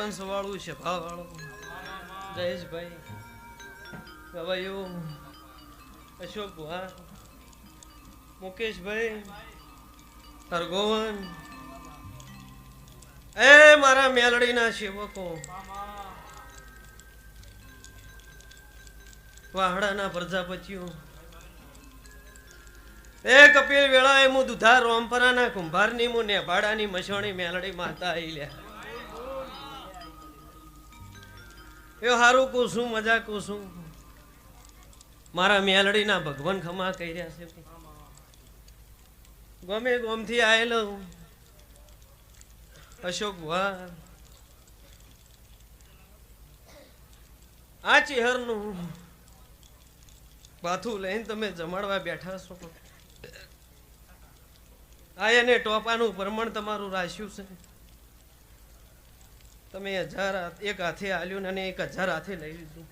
કંસ વાળું સભા વાળું જયેશભાઈ ગવાયો અશોક ભુવા મુકેશભાઈ હરગોવન એ મારા મેલડીના સેવકો વાહડાના પ્રજાપતિઓ એ કપિલ વેળાએ હું દુધાર રોમપરાના કુંભારની હું નેભાડાની મસોણી મેલડી માતા આઈલ્યા એ હારું કુસું મજા કુસું મારા મેલડીના ભગવાન ખમા કહી રહ્યા છે ગમે ગોમથી આવેલો અશોક ભુવા આ ચેહરનું બાથું લઈને તમે જમાડવા બેઠા છો આ એને ટોપાનું પ્રમાણ તમારું રાખ્યું છે તમે 1000 એક હાથે આલ્યું અને 1000 હાથે લઈ લીધું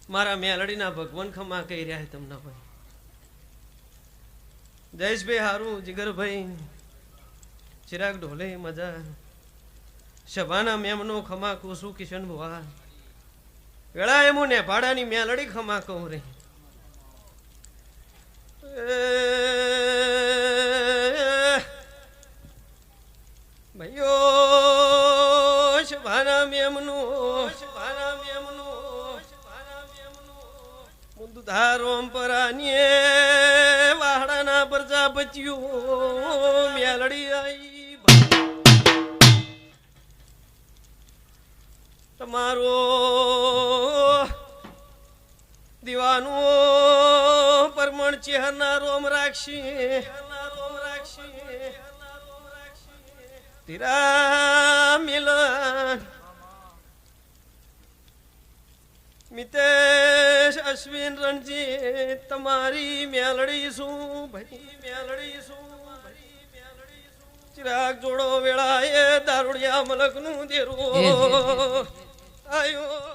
મારા મેલડીના ભગવાન ખમા કહી રહ્યા તમને ભાઈ જયેશભાઈ હારું જીગરભાઈ ચિરાગ ઢોલે મજા સભાના મેમનો ખમા કુસુ કિશન ભુવા વેળા એમ ને ભાડાની મેલડી ખમા કહું રે ભાઈઓ સભાના મેમનો દુધારોમ પરાની વાહડાના પ્રજાપતિઓ મેલડી આઈ તમારો દીવાનો પરમણ ચેહરના રોમ રાખશી તીરા મિલન મિતેશ અશ્વિન રણજી તમારી મેલડી શું ભાઈ મેલડી શું ચિરાગ જોડો વેળા એ દારૂડિયા મલક નું દેરો આયો